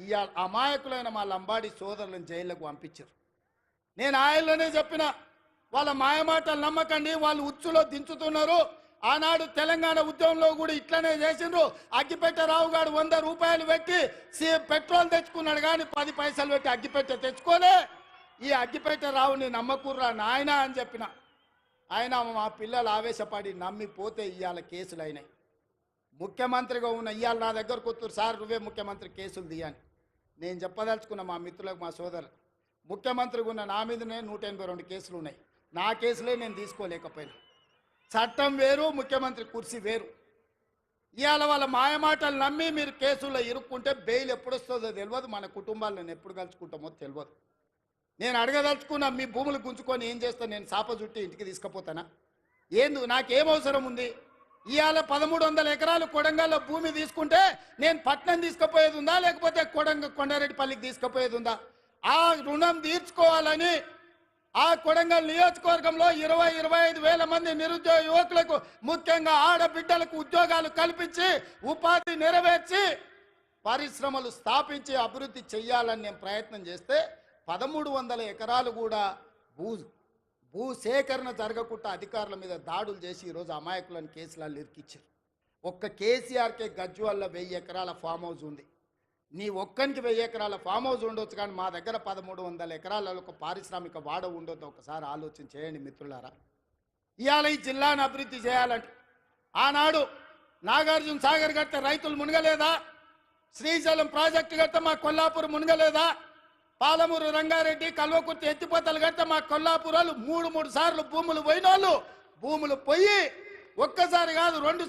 ఇవాళ అమాయకులైన మా లంబాడి సోదరులను జైళ్ళకు పంపించారు. నేను ఆయనలోనే చెప్పిన, వాళ్ళ మాయమాటలు నమ్మకండి, వాళ్ళు ఉచ్చులో దించుతున్నారు. ఆనాడు తెలంగాణ ఉద్యమంలో కూడా ఇట్లనే చేసిండ్రు. అగ్గిపెట్టె రావు గారు 100 రూపాయలు పెట్టి పెట్రోల్ తెచ్చుకున్నాడు, కానీ 10 పైసలు పెట్టి అగ్గిపెట్టె తెచ్చుకోలే. ఈ అగ్గిపెట్టె రావుని నమ్మకుర్రా నాయన అని చెప్పిన. ఆయన మా పిల్లలు ఆవేశపడి నమ్మిపోతే ఇవాళ కేసులు అయినాయి. ముఖ్యమంత్రిగా ఉన్న ఇవాళ నా దగ్గరకు వస్తారు, సార్ నువ్వే ముఖ్యమంత్రి కేసులు తీయని. నేను చెప్పదలుచుకున్న మా మిత్రులకు, మా సోదరులు, ముఖ్యమంత్రిగా ఉన్న నా మీదనే 182 కేసులు ఉన్నాయి. నా కేసులే నేను తీసుకోలేకపోయినా. చట్టం వేరు, ముఖ్యమంత్రి కుర్చీ వేరు. ఇవాళ వాళ్ళ మాయమాటలు నమ్మి మీరు కేసుల్లో ఇరుక్కుంటే బెయిల్ ఎప్పుడు వస్తుందో తెలియదు, మన కుటుంబాలను ఎప్పుడు కలుసుకుంటామో తెలియదు. నేను అడగదలుచుకున్నా, మీ భూములు గుంజుకొని ఏం చేస్తాను? నేను చాప చుట్టి ఇంటికి తీసుకుపోతానా? నాకేం అవసరం ఉంది? ఇవాళ 1300 ఎకరాలు కొడంగల్లో భూమి తీసుకుంటే నేను పట్నం తీసుకుపోయేది ఉందా, లేకపోతే కొండారెడ్డిపల్లికి తీసుకుపోయేది ఉందా? ఆ రుణం తీర్చుకోవాలని ఆ కొడంగల్ నియోజకవర్గంలో 20-25 వేల మంది నిరుద్యోగ యువకులకు, ముఖ్యంగా ఆడబిడ్డలకు ఉద్యోగాలు కల్పించి ఉపాధి నెరవేర్చి పరిశ్రమలు స్థాపించి అభివృద్ధి చెయ్యాలని నేను ప్రయత్నం చేస్తే 1300 ఎకరాలు కూడా భూసేకరణ జరగకుండా అధికారుల మీద దాడులు చేసి ఈరోజు అమాయకులను కేసులలో ఇరికిచ్చారు. ఒక్క కేసీఆర్కే గజ్వాల్లో 1000 ఎకరాల ఫామ్ హౌస్ ఉంది. నీ ఒక్కనికి 1000 ఎకరాల ఫామ్ హౌస్ ఉండొచ్చు, కానీ మా దగ్గర 1300 ఎకరాలలో ఒక పారిశ్రామిక వాడ ఉండొద్దు. ఒకసారి ఆలోచన చేయండి మిత్రులారా. ఇవాళ ఈ జిల్లాను అభివృద్ధి చేయాలంటే ఆనాడు నాగార్జున సాగర్ కడితే రైతులు మునగలేదా? శ్రీశైలం ప్రాజెక్టు కడితే మా కొల్లాపూర్ మునగలేదా? పాలమూరు రంగారెడ్డి కల్వకుర్తి ఎత్తిపోతలు కడితే మా కొల్లాపూరాలు 3 సార్లు భూములు పోయినోళ్ళు, భూములు పోయి ఒక్కసారి కాదు 2